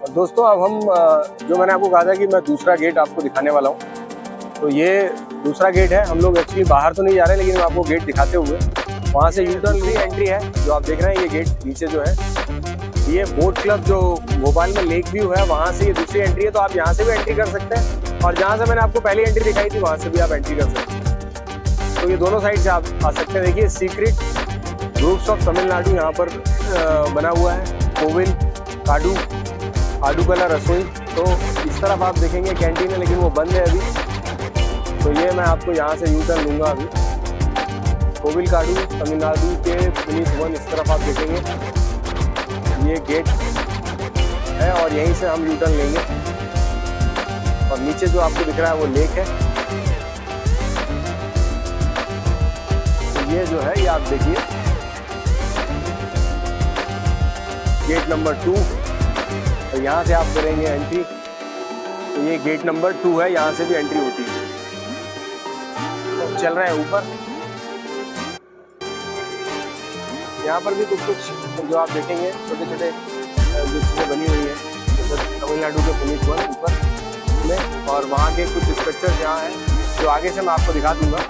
दोस्तों अब हम जो मैंने आपको कहा था कि मैं दूसरा गेट आपको दिखाने वाला हूँ, तो ये दूसरा गेट है। हम लोग एक्चुअली बाहर तो नहीं जा रहे, लेकिन मैं आपको गेट दिखाते हुए वहाँ से यूटर्न की एंट्री है जो आप देख रहे हैं। ये गेट नीचे जो है, ये बोट क्लब जो भोपाल में लेक व्यू है, वहाँ से ये दूसरी एंट्री है। तो आप यहाँ से भी एंट्री कर सकते हैं और जहाँ से मैंने आपको पहली एंट्री दिखाई थी वहाँ से भी आप एंट्री कर सकते हैं। तो ये दोनों साइड से आप आ सकते हैं। देखिए सीक्रेट ग्रुप्स ऑफ तमिलनाडु यहाँ पर बना हुआ है। कोविल काडू आडूकला रसोई, तो इस तरफ आप देखेंगे कैंटीन है, लेकिन वो बंद है अभी। तो ये मैं आपको यहाँ से यू टर्न लूँगा अभी। कोविल काडू तमिलनाडु के पुलिस वन, इस तरफ आप देखेंगे ये गेट है और यहीं से हम यू टर्न लेंगे। और नीचे जो आपको दिख रहा है वो लेक है। तो ये जो है ये आप देखिए गेट नंबर 2, तो यहाँ से आप करेंगे एंट्री। तो ये गेट नंबर 2 है, यहाँ से भी एंट्री होती है। तो चल रहे हैं ऊपर। यहाँ पर भी कुछ जो आप देखेंगे छोटे छोटे जो चीज़ें बनी हुई हैं, तो तमिलनाडु के पुलिस वन ऊपर में, और वहाँ के कुछ स्ट्रक्चर यहाँ हैं जो आगे से मैं आपको दिखा दूँगा।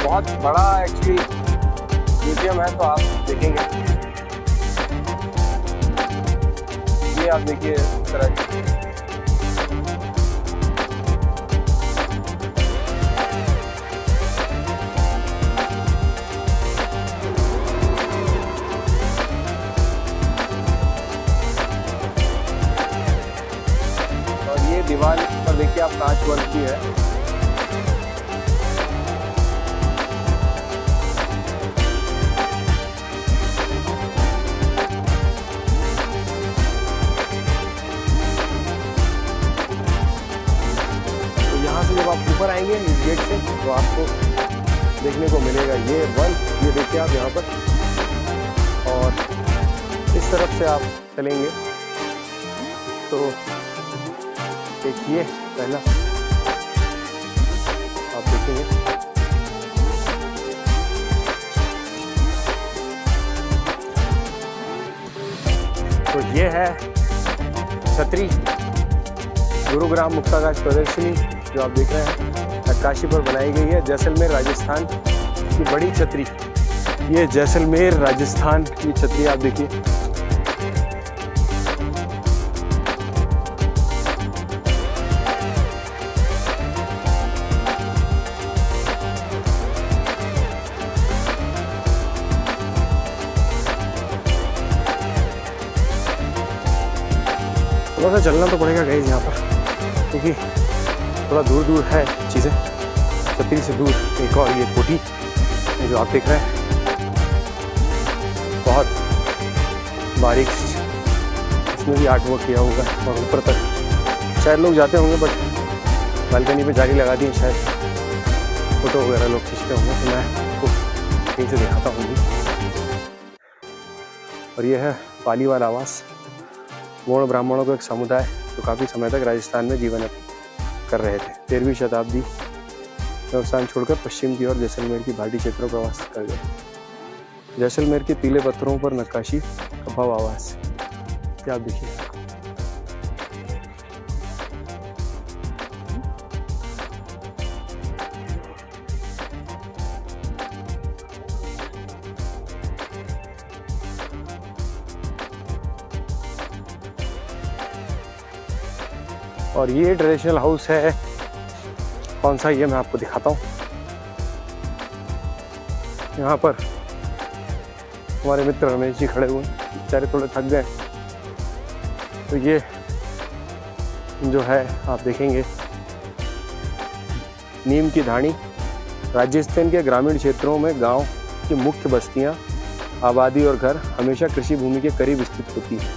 बहुत बड़ा एक्चुअली म्यूजियम है, तो आप देखेंगे ये आप देखिए इस तरह की। और ये दीवार पर देखिए आप कांच वर्क भी है। जब आप ऊपर आएंगे इस गेट से तो आपको देखने को मिलेगा ये वन, ये देखिए आप यहाँ पर। और इस तरफ से आप चलेंगे तो देखिए पहला आप देखेंगे तो ये है छतरी गुरुग्राम मुक्ताकाश प्रदर्शनी जो आप देख रहे हैं नक्काशी पर बनाई गई है। जैसलमेर राजस्थान की बड़ी छतरी, ये जैसलमेर राजस्थान की छतरी आप देखिए। थोड़ा सा चलना तो पड़ेगा गाइस यहाँ पर, क्योंकि थोड़ा दूर दूर है चीज़ें। छतरी से दूर एक और ये कोठी जो आप देख रहे हैं, बहुत बारीक इसमें भी आर्ट वर्क किया होगा। और ऊपर तक शायद लोग जाते होंगे, बट बालकनी पे जाली लगा दी है, शायद फोटो वगैरह लोग खींचते होंगे। तो मैं आपको कहीं से दिखाता हूँ। और ये है पालीवाल आवास, गौड़ ब्राह्मणों का एक समुदाय जो काफ़ी समय तक राजस्थान में जीवन कर रहे थे। 13वीं शताब्दी राजस्थान छोड़कर पश्चिम की ओर जैसलमेर की घाटी क्षेत्रों का प्रवास कर गए। जैसलमेर के पीले पत्थरों पर नक्काशी का भव्य आवास, क्या आप देखिए। और ये ट्रेडिशनल हाउस है, कौन सा ये मैं आपको दिखाता हूँ। यहाँ पर हमारे मित्र रमेश जी खड़े हुए, बेचारे थोड़े थक गए। तो ये जो है आप देखेंगे नीम की धानी। राजस्थान के ग्रामीण क्षेत्रों में गांव की मुख्य बस्तियां, आबादी और घर हमेशा कृषि भूमि के करीब स्थित होती है।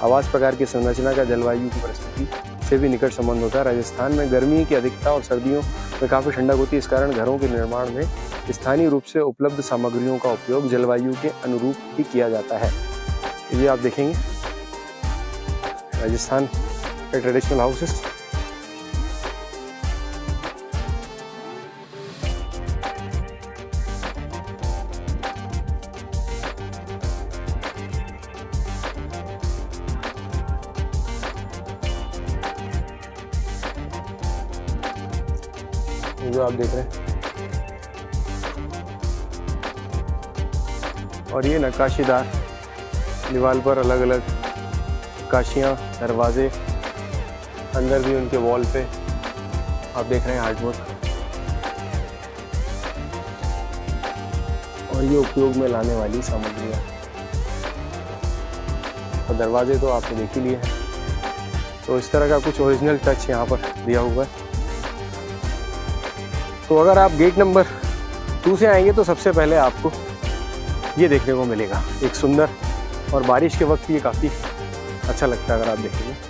आवास प्रकार की संरचना का जलवायु की परिस्थिति से भी निकट संबंध होता है। राजस्थान में गर्मी की अधिकता और सर्दियों में काफ़ी ठंडक होती है। इस कारण घरों के निर्माण में स्थानीय रूप से उपलब्ध सामग्रियों का उपयोग जलवायु के अनुरूप ही किया जाता है। ये आप देखेंगे राजस्थान के ट्रेडिशनल हाउसेस। जो आप देख रहे हैं, और ये नक्काशीदार दीवार पर अलग अलग नक्काशियाँ, दरवाजे, अंदर भी उनके वॉल पे आप देख रहे हैं आर्टवर्क। और ये उपयोग में लाने वाली सामग्रियाँ, और दरवाजे तो आपने देख ही लिए हैं। तो इस तरह का कुछ ओरिजिनल टच यहाँ पर दिया हुआ है। तो अगर आप गेट नंबर 2 से आएंगे तो सबसे पहले आपको ये देखने को मिलेगा, एक सुंदर, और बारिश के वक्त ये काफ़ी अच्छा लगता है अगर आप देखेंगे।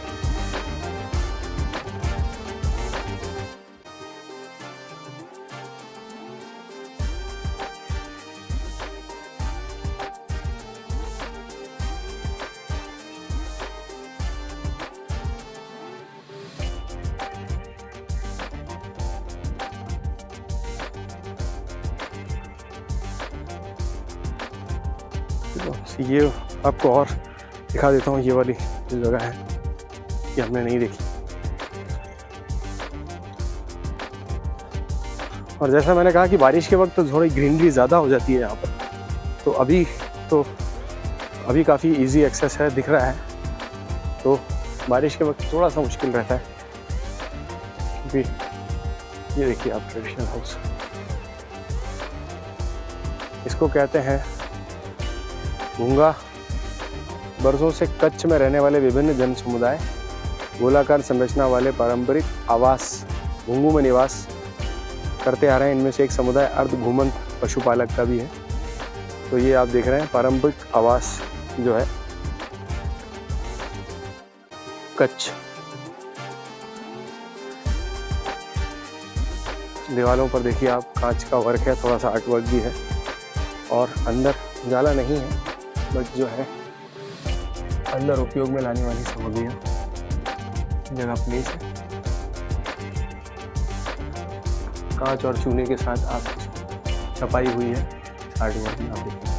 ये आपको और दिखा देता हूँ, ये वाली जो जगह है ये हमने नहीं देखी। और जैसा मैंने कहा कि बारिश के वक्त तो थोड़ी ग्रीनरी ज़्यादा हो जाती है यहाँ पर, तो अभी काफ़ी इजी एक्सेस है, दिख रहा है। तो बारिश के वक्त थोड़ा सा मुश्किल रहता है, क्योंकि ये देखिए आप ट्रेडिशनल हाउस, इसको कहते हैं भूंगा। बरसों से कच्छ में रहने वाले विभिन्न जन समुदाय गोलाकार संरचना वाले पारंपरिक आवास भूंगू में निवास करते आ रहे हैं। इनमें से एक समुदाय अर्ध घूमंत पशुपालक का भी है। तो ये आप देख रहे हैं पारंपरिक आवास जो है कच्छ। दीवारों पर देखिए आप कांच का वर्क है, थोड़ा सा आर्ट वर्क भी है, और अंदर उजाला नहीं है, बट जो है अंदर उपयोग में लाने वाली सामग्रियाँ जगह प्लेस है। कांच और चूने के साथ आप छपाई हुई है आर्ट वर्क में, आप देखिए।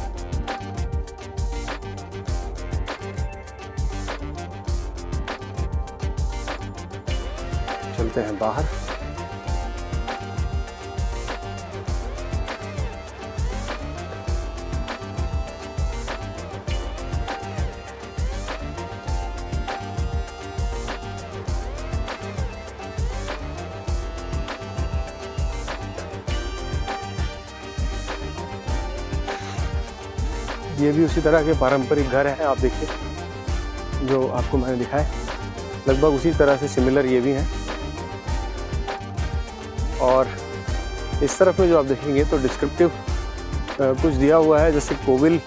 चलते हैं बाहर। ये भी उसी तरह के पारंपरिक घर हैं, आप देखिए जो आपको मैंने दिखाया, लगभग उसी तरह से सिमिलर ये भी हैं। और इस तरफ में जो आप देखेंगे तो डिस्क्रिप्टिव कुछ दिया हुआ है, जैसे कोविल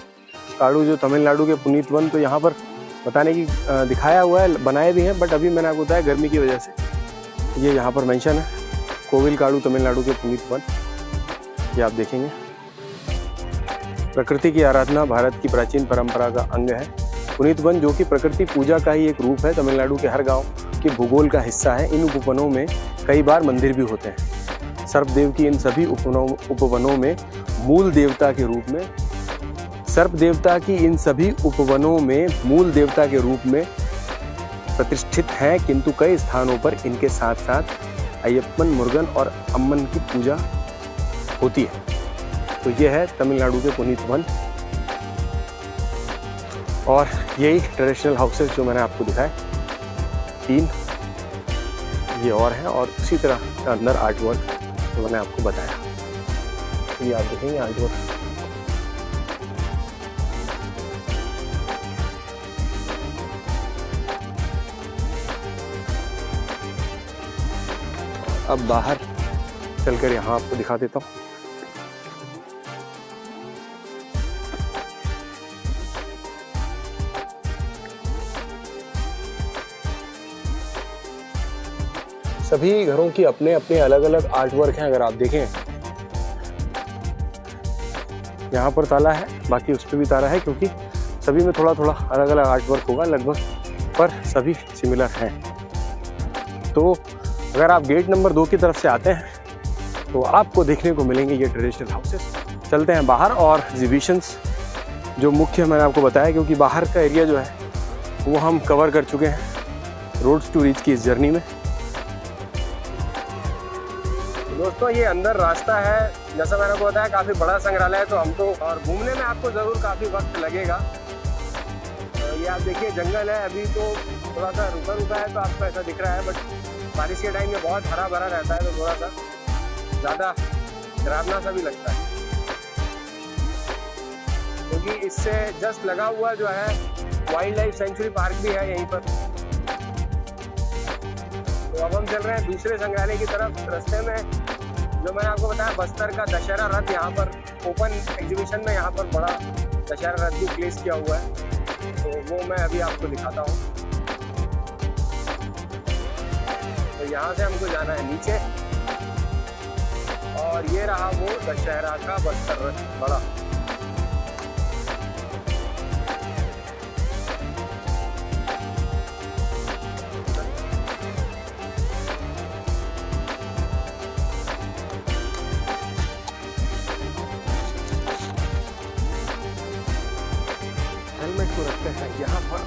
काड़ू जो तमिलनाडु के पुनीत वन, तो यहाँ पर बताने की दिखाया हुआ है, बनाए भी हैं, बट अभी मैंने आपको बताया गर्मी की वजह से ये यहाँ पर मेंशन है, कोविल काड़ू तमिलनाडु के पुनीत वन। ये आप देखेंगे प्रकृति की आराधना भारत की प्राचीन परंपरा का अंग है। पुनीत वन जो कि प्रकृति पूजा का ही एक रूप है, तमिलनाडु के हर गांव के भूगोल का हिस्सा है। इन उपवनों में कई बार मंदिर भी होते हैं। सर्पदेव की इन सभी उपवनों में मूल देवता के रूप में मूल देवता के रूप में प्रतिष्ठित हैं, किंतु कई स्थानों पर इनके साथ साथ अय्यप्पन, मुरुगन और अम्मन की पूजा होती है। तो ये है तमिलनाडु के पुनीत वन, और यही ट्रेडिशनल हाउसेस जो मैंने आपको दिखाए 3 ये और हैं, और उसी तरह का अंदर आर्ट वर्क जो मैंने आपको बताया। ये आप देखेंगे आर्ट वर्क। अब बाहर चलकर यहाँ आपको दिखा देता हूँ। सभी घरों की अपने अपने अलग अलग आर्ट वर्क हैं। अगर आप देखें यहाँ पर ताला है, बाकी उस पर भी ताला है, क्योंकि सभी में थोड़ा थोड़ा अलग अलग आर्ट वर्क होगा लगभग, पर सभी सिमिलर हैं। तो अगर आप गेट नंबर 2 की तरफ से आते हैं तो आपको देखने को मिलेंगे ये ट्रेडिशनल हाउसेस। चलते हैं बाहर, और एग्जीबिशंस जो मुख्य मैंने आपको बताया, क्योंकि बाहर का एरिया जो है वो हम कवर कर चुके हैं रोड्स टू रीच की इस जर्नी में। दोस्तों ये अंदर रास्ता है, जैसा मैंने आपको बताया काफ़ी बड़ा संग्रहालय है, तो हम तो और घूमने में आपको ज़रूर काफ़ी वक्त लगेगा। तो ये आप देखिए जंगल है, अभी तो थोड़ा सा रुका है तो आपको ऐसा दिख रहा है, बट बारिश के टाइम में बहुत हरा भरा रहता है तो थोड़ा सा ज़्यादा डरावना सा भी लगता है, क्योंकि इससे जस्ट लगा हुआ जो है वाइल्ड लाइफ सेंचुरी पार्क भी है यहीं पर। तो अब हम चल रहे हैं दूसरे संग्रहालय की तरफ। रास्ते में जो मैंने आपको बताया बस्तर का दशहरा रथ, यहाँ पर ओपन एग्जीबिशन में यहाँ पर बड़ा दशहरा रथ भी प्लेस किया हुआ है, तो वो मैं अभी आपको दिखाता हूँ। तो यहाँ से हमको जाना है नीचे, और ये रहा वो दशहरा का बस्तर रथ बड़ा। हेलमेट को रखते हैं यहाँ पर।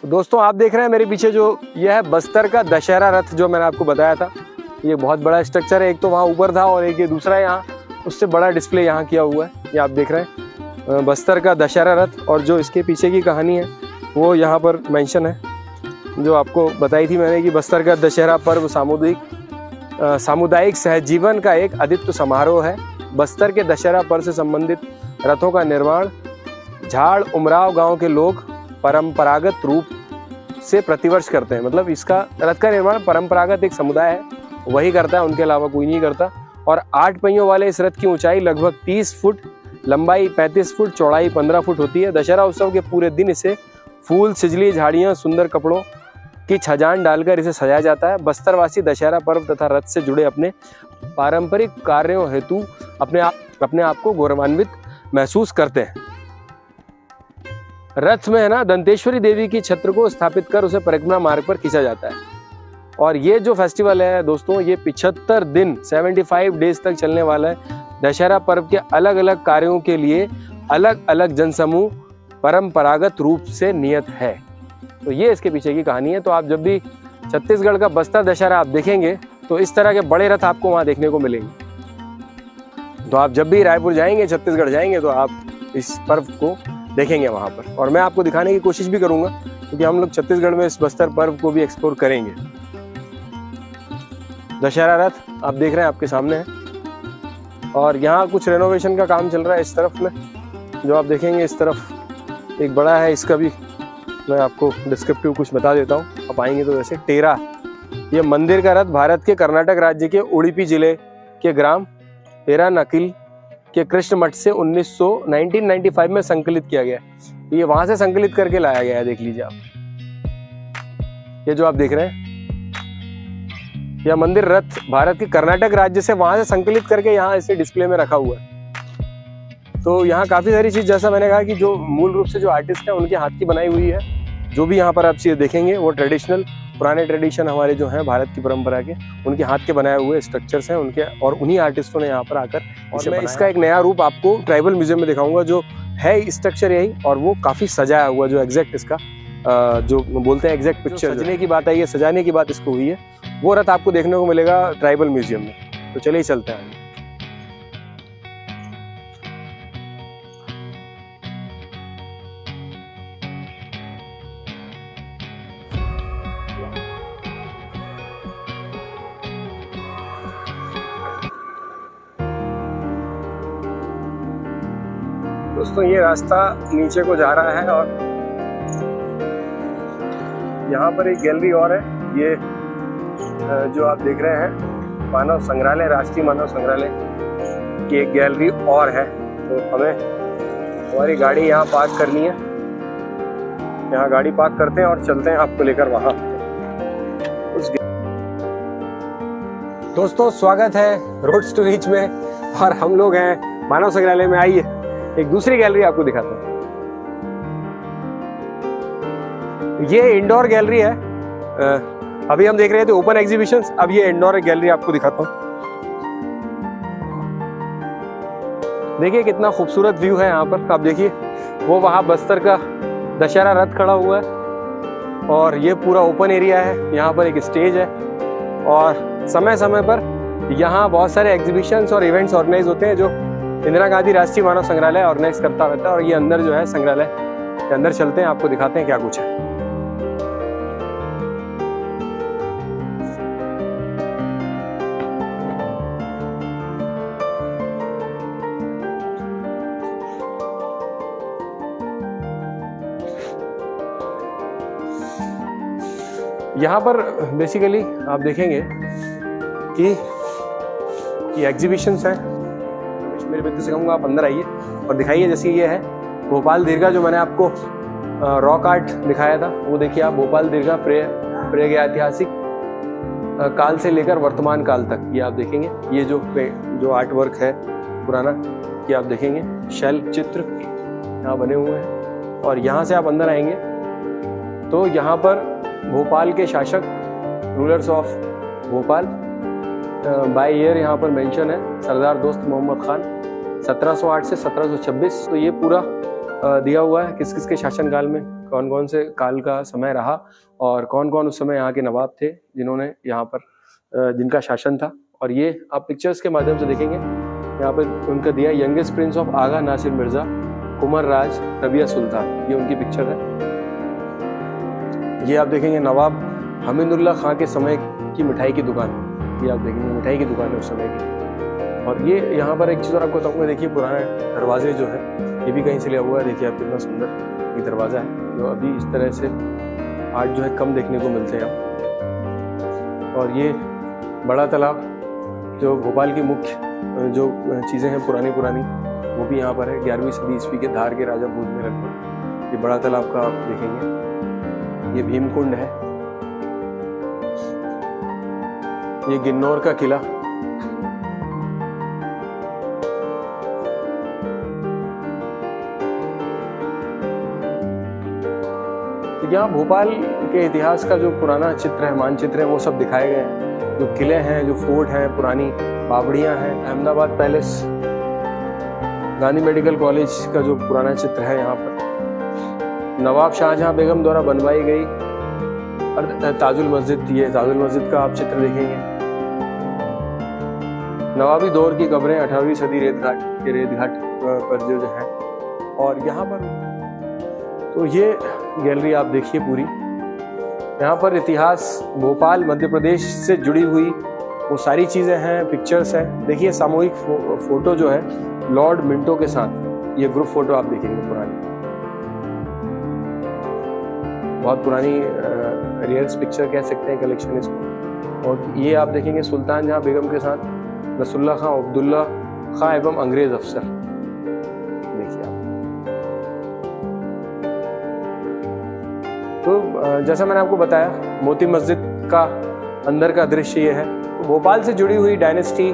दोस्तों आप देख रहे हैं मेरे पीछे जो यह है बस्तर का दशहरा रथ, जो मैंने आपको बताया था। ये बहुत बड़ा स्ट्रक्चर है, एक तो वहाँ ऊपर था और एक ये दूसरा यहाँ उससे बड़ा डिस्प्ले यहाँ किया हुआ है। ये आप देख रहे हैं बस्तर का दशहरा रथ, और जो इसके पीछे की कहानी है वो यहाँ पर मेंशन है, जो आपको बताई थी मैंने कि बस्तर का दशहरा पर्व सामुदायिक सहजीवन का एक अद्वितीय समारोह है। बस्तर के दशहरा पर्व से संबंधित रथों का निर्माण झाड़ उमराव गांव के लोग परंपरागत रूप से प्रतिवर्ष करते हैं। मतलब इसका रथ का निर्माण परंपरागत एक समुदाय है वही करता है, उनके अलावा कोई नहीं करता। और 8 पहियों वाले इस रथ की ऊंचाई लगभग 30 फुट, लंबाई 35 फुट, चौड़ाई 15 फुट होती है। दशहरा उत्सव के पूरे दिन इसे फूल, सिजली झाड़ियाँ, सुंदर कपड़ों की छजान डालकर इसे सजाया जाता है। बस्तरवासी दशहरा पर्व तथा रथ से जुड़े अपने पारंपरिक कार्यों हेतु अपने आप को गौरवान्वित महसूस करते हैं। रथ में है ना दंतेश्वरी देवी की छत्र को स्थापित कर उसे परिक्रमा मार्ग पर खींचा जाता है। और ये जो फेस्टिवल है दोस्तों, ये 75 दिन 75 डेज तक चलने वाला है। दशहरा पर्व के अलग अलग कार्यों के लिए अलग अलग जनसमूह परंपरागत रूप से नियत है। तो ये इसके पीछे की कहानी है। तो आप जब भी छत्तीसगढ़ का बस्तर दशहरा आप देखेंगे तो इस तरह के बड़े रथ आपको वहाँ देखने को मिलेंगे। तो आप जब भी रायपुर जाएंगे, छत्तीसगढ़ जाएंगे, तो आप इस पर्व को देखेंगे वहाँ पर। और मैं आपको दिखाने की कोशिश भी करूँगा, क्योंकि हम लोग छत्तीसगढ़ में इस बस्तर पर्व को भी एक्सप्लोर करेंगे। दशहरा रथ आप देख रहे हैं आपके सामने है, और यहाँ कुछ रेनोवेशन का काम चल रहा है इस तरफ में, जो आप देखेंगे इस तरफ एक बड़ा है। इसका भी मैं आपको डिस्क्रिप्टिव कुछ बता देता हूँ, आप आएंगे तो। जैसे टेरा, ये मंदिर का रथ भारत के कर्नाटक राज्य के उडुपी जिले के ग्राम टेरा नकिल के कृष्ण मठ से 1995 में संकलित किया गया। ये वहां से संकलित करके लाया गया है, देख लीजिए आप। ये जो आप देख रहे हैं, यह मंदिर रथ भारत के कर्नाटक राज्य से वहां से संकलित करके यहाँ इसे डिस्प्ले में रखा हुआ है। तो यहाँ काफी सारी चीज, जैसा मैंने कहा कि जो मूल रूप से जो आर्टिस्ट है उनके हाथ की बनाई हुई है। जो भी यहाँ पर आप चीजें देखेंगे वो ट्रेडिशनल, पुराने ट्रेडिशन हमारे जो हैं भारत की परंपरा के, उनके हाथ के बनाए हुए स्ट्रक्चर्स हैं उनके, और उन्हीं आर्टिस्टों ने यहाँ पर आकर और मैं इसका एक नया रूप आपको ट्राइबल म्यूजियम में दिखाऊंगा, जो है स्ट्रक्चर यही, और वो काफी सजाया हुआ, जो एग्जैक्ट इसका जो बोलते हैं एग्जैक्ट पिक्चर, सजने की बात आई है, सजाने की बात इसको हुई है, वो रथ आपको देखने को मिलेगा ट्राइबल म्यूजियम में। तो चलिए चलते हैं। दोस्तों ये रास्ता नीचे को जा रहा है, और यहाँ पर एक गैलरी और है। ये जो आप देख रहे हैं मानव संग्रहालय, राष्ट्रीय मानव संग्रहालय की एक गैलरी और है। तो हमें हमारी गाड़ी यहाँ पार्क करनी है, यहाँ गाड़ी पार्क करते हैं और चलते हैं आपको लेकर वहाँ उस। दोस्तों स्वागत है रोड्स टू रीच में, और हम लोग हैं मानव संग्रहालय में। आइए एक दूसरी गैलरी आपको दिखाता हूँ। ये इंडोर गैलरी है, अभी हम देख रहे थे ओपन एग्जीबिशंस, अब ये इंडोर गैलरी आपको दिखाता हूँ। देखिए कितना खूबसूरत व्यू है यहाँ पर। आप देखिए वो वहाँ बस्तर का दशहरा रथ खड़ा हुआ है और ये पूरा ओपन एरिया है। यहाँ पर एक स्टेज है और समय समय पर यहाँ बहुत सारे एग्जीबिशंस और इवेंट्स ऑर्गेनाइज होते हैं जो इंदिरा गांधी राष्ट्रीय मानव संग्रहालय ऑर्गेनाइज करता रहता है। और ये अंदर जो है संग्रहालय के अंदर चलते हैं, आपको दिखाते हैं क्या कुछ है। यहाँ पर बेसिकली आप देखेंगे कि एग्जीबिशंस हैं। मेरे मित्र से कहूँगा आप अंदर आइए और दिखाइए। जैसे ये है भोपाल दीर्घा, जो मैंने आपको रॉक आर्ट दिखाया था, वो देखिए आप भोपाल दीर्घा प्रागैतिहासिक काल से लेकर वर्तमान काल तक ये आप देखेंगे। ये जो आर्ट वर्क है पुराना, ये आप देखेंगे शैल चित्र यहाँ बने हुए हैं। और यहाँ से आप अंदर आएंगे तो यहाँ पर भोपाल के शासक, rulers of Bhopal, by year यहाँ पर मेंशन है सरदार दोस्त मोहम्मद खान 1708 से 1726। तो ये पूरा दिया हुआ है किस किस के शासनकाल में कौन कौन से काल का समय रहा और कौन कौन उस समय यहाँ के नवाब थे जिन्होंने यहाँ पर जिनका शासन था। और ये आप पिक्चर्स के माध्यम से देखेंगे। यहाँ पर उनका दिया यंगेस्ट प्रिंस ऑफ आगा नासिर मिर्जा, कुमर राज, रबिया सुल्तान, ये उनकी पिक्चर है। ये आप देखेंगे नवाब हमीदुल्लाह खां के समय की मिठाई की दुकान, ये आप देखेंगे मिठाई की दुकान है उस समय की। और ये यहाँ पर एक चीज़ और आपको बताऊँगा, देखिए पुराने दरवाजे जो है ये भी कहीं से लिया हुआ है। देखिए आप कितना सुंदर एक दरवाज़ा है जो अभी इस तरह से आर्ट जो है कम देखने को मिलते हैं। और ये बड़ा तालाब जो भोपाल की मुख्य जो चीज़ें हैं पुरानी वो भी यहाँ पर है। 11वीं सदी ईस्वी के धार के राजा भूज में लगभग ये बड़ा तालाब का आप देखेंगे। ये भीमकुंड है, ये गिन्नौर का किला, तो यहाँ भोपाल के इतिहास का जो पुराना चित्र है, मानचित्र है, वो सब दिखाए गए हैं। जो किले हैं, जो फोर्ट हैं, पुरानी बावड़ियाँ हैं, Ahmedabad palace, Gandhi medical college का जो पुराना चित्र है यहाँ पर, नवाब शाहजहां बेगम द्वारा बनवाई गई और ताजुल मस्जिद, ये ताजुल मस्जिद का आप चित्र देखेंगे। नवाबी दौर की कब्रें 18वीं सदी रेत घाट पर जो है। और यहाँ पर तो ये गैलरी आप देखिए पूरी, यहाँ पर इतिहास भोपाल मध्य प्रदेश से जुड़ी हुई वो सारी चीज़ें हैं, पिक्चर्स हैं। देखिए सामूहिक फोटो जो है लॉर्ड मिंटो के साथ, ये ग्रुप फोटो आप देखेंगे पुरानी, बहुत पुरानी रियल्स पिक्चर कह सकते हैं कलेक्शन इसको। और ये आप देखेंगे सुल्तान जहां बेगम के साथ नसरुल्ला खां, अब्दुल्ला खां एवं अंग्रेज अफसर, देखिए आप। तो जैसा मैंने आपको बताया मोती मस्जिद का अंदर का दृश्य ये है। तो भोपाल से जुड़ी हुई डायनेस्टी,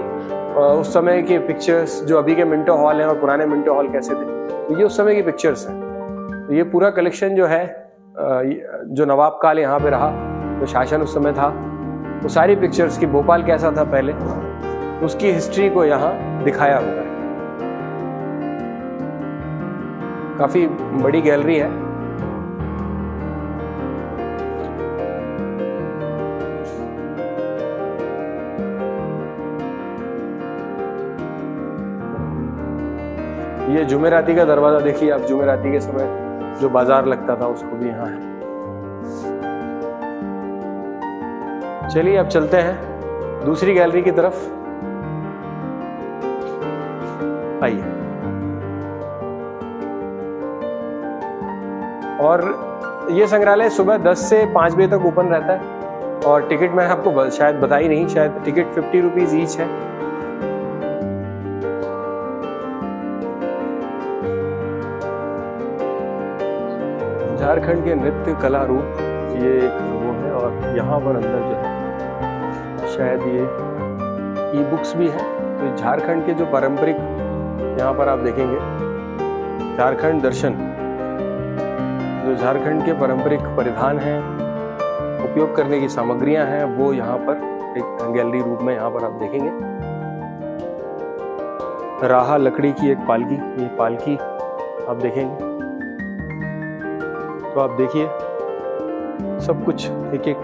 उस समय के पिक्चर्स, जो अभी के मिंटो हॉल हैं और पुराने मिंटो हॉल कैसे थे, तो ये उस समय की पिक्चर्स हैं। तो ये पूरा कलेक्शन जो है जो नवाब काल यहाँ पे रहा, जो शासन उस समय था, वो सारी पिक्चर्स की भोपाल कैसा था पहले, उसकी हिस्ट्री को यहाँ दिखाया हुआ है। काफी बड़ी गैलरी है। ये जुमेराती का दरवाजा देखिए आप, जुमेराती के समय जो बाजार लगता था उसको भी यहाँ है। चलिए अब चलते हैं दूसरी गैलरी की तरफ, आइए। और ये संग्रहालय सुबह 10 से 5 बजे तक ओपन रहता है और टिकट मैंने आपको शायद बताई नहीं, शायद टिकट 50 रुपीज ईच है। झारखंड के नृत्य कला रूप ये एक वो है। और यहाँ पर अंदर जो है शायद ये ई बुक्स भी है। तो झारखंड के जो पारंपरिक, यहाँ पर आप देखेंगे झारखंड दर्शन, जो झारखंड के पारंपरिक परिधान हैं, उपयोग करने की सामग्रियां हैं, वो यहाँ पर एक गैलरी रूप में यहाँ पर आप देखेंगे। राहा लकड़ी की एक पालकी, ये पालकी आप देखेंगे तो आप देखिए सब कुछ एक एक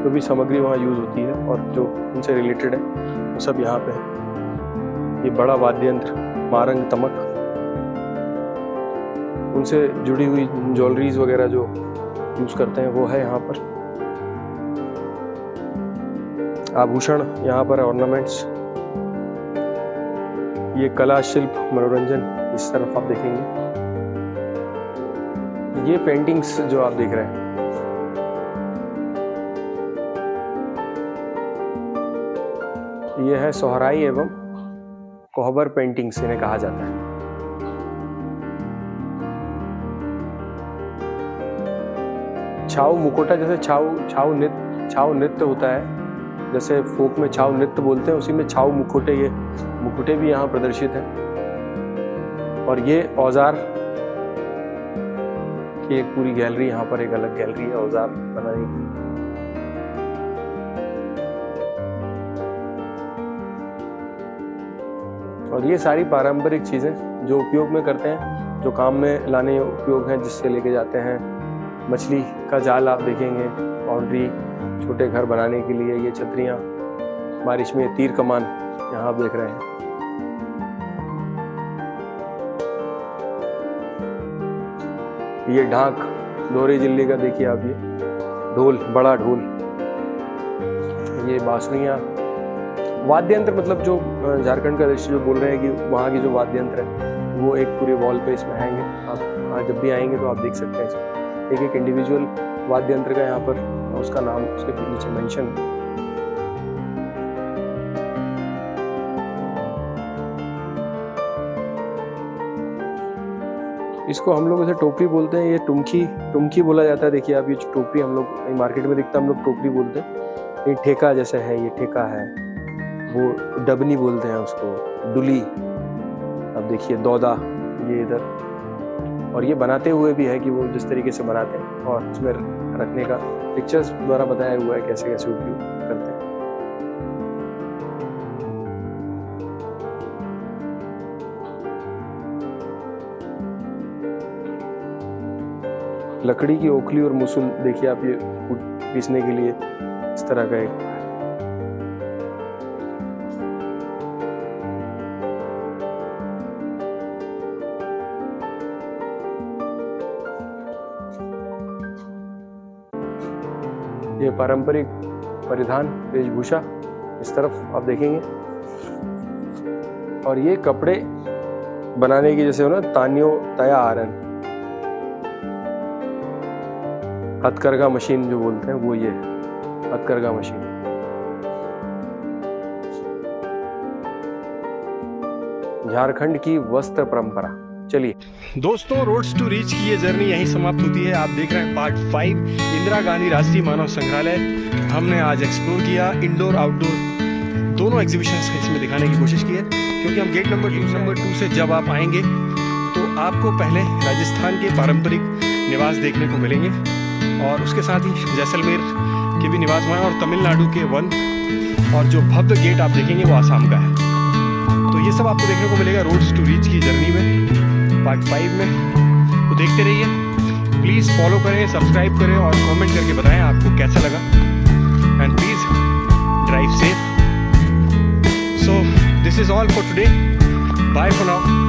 जो भी सामग्री वहाँ यूज़ होती है और जो उनसे रिलेटेड है वो सब यहाँ पे है। ये बड़ा वाद्य यंत्र मारंग तमक, उनसे जुड़ी हुई ज्वेलरीज वगैरह जो यूज़ करते हैं वो है यहाँ पर। आभूषण यहाँ पर ऑर्नामेंट्स, ये कला शिल्प मनोरंजन इस तरफ आप देखेंगे। ये पेंटिंग्स जो आप देख रहे हैं ये है सोहराई एवं कोहबर पेंटिंग्स इन्हें कहा जाता है। छाऊ मुखोटा, जैसे छाऊ नृत्य होता है, जैसे फोक में छाऊ नृत्य बोलते हैं, उसी में छाऊ मुखोटे, ये मुखोटे भी यहाँ प्रदर्शित हैं। और ये औजार की एक पूरी गैलरी, यहाँ पर एक अलग गैलरी है औजार बनाने की। और ये सारी पारंपरिक चीजें जो उपयोग में करते हैं, जो काम में लाने उपयोग हैं, जिससे लेके जाते हैं। मछली का जाल आप देखेंगे, बाउंड्री, छोटे घर बनाने के लिए, ये छतरियाँ, बारिश में तीर कमान यहाँ आप देख रहे हैं। ये ढाक दोहरे जिले का देखिए आप, ये ढोल, बड़ा ढोल, ये बांसुरियाँ, वाद्य यंत्र, मतलब जो झारखंड का दृश्य जो बोल रहे हैं कि वहाँ की जो वाद्य यंत्र है वो एक पूरे वॉल पे इसमें हैंगे। आप जब भी आएंगे तो आप देख सकते हैं इसमें एक एक इंडिविजुअल वाद्य यंत्र का यहाँ पर उसका नाम उसके नीचे मेंशन है। इसको हम लोग ऐसे टोपरी बोलते हैं, ये टुमकी बोला जाता है। देखिए आप, ये टोपरी हम लोग मार्केट में दिखता है, हम लोग टोपरी बोलते हैं। ये ठेका जैसे है, ये ठेका है, वो डबनी बोलते हैं उसको, डुली, अब देखिए दौदा, ये इधर। और ये बनाते हुए भी है कि वो जिस तरीके से बनाते हैं और उसमें रखने का पिक्चर्स द्वारा बताया हुआ है कैसे कैसे उपयोग करते हैं। लकड़ी की ओखली और मुसुल देखिए आप, ये पीसने के लिए इस तरह का एक। ये पारंपरिक परिधान वेशभूषा इस तरफ आप देखेंगे। और ये कपड़े बनाने की जैसे हो ना, तानियो तया आरन, हथकरघा मशीन जो बोलते हैं वो ये है, हथकरघा मशीन। झारखंड की वस्त्र परंपरा। चलिए दोस्तों, रोड्स टू रीच की ये जर्नी यहीं समाप्त होती है। आप देख रहे हैं पार्ट 5 इंदिरा गांधी राष्ट्रीय मानव संग्रहालय। हमने आज एक्सप्लोर किया, इंडोर आउटडोर दोनों एग्जीबिशंस इसमें दिखाने की कोशिश की है, क्योंकि हम गेट नंबर 2 से जब आप आएंगे तो आपको पहले राजस्थान के पारंपरिक निवास देखने को मिलेंगे और उसके साथ ही जैसलमेर के भी निवास वहाँ और तमिलनाडु के वन, और जो भव्य गेट आप देखेंगे वो आसाम का है। तो ये सब आपको देखने को मिलेगा रोड्स टू रीच की जर्नी में, पार्ट 5 में। तो देखते रहिए, प्लीज़ फॉलो करें, सब्सक्राइब करें और कमेंट करके बताएं आपको कैसा लगा। And please drive safe. So this is all for today, bye for now.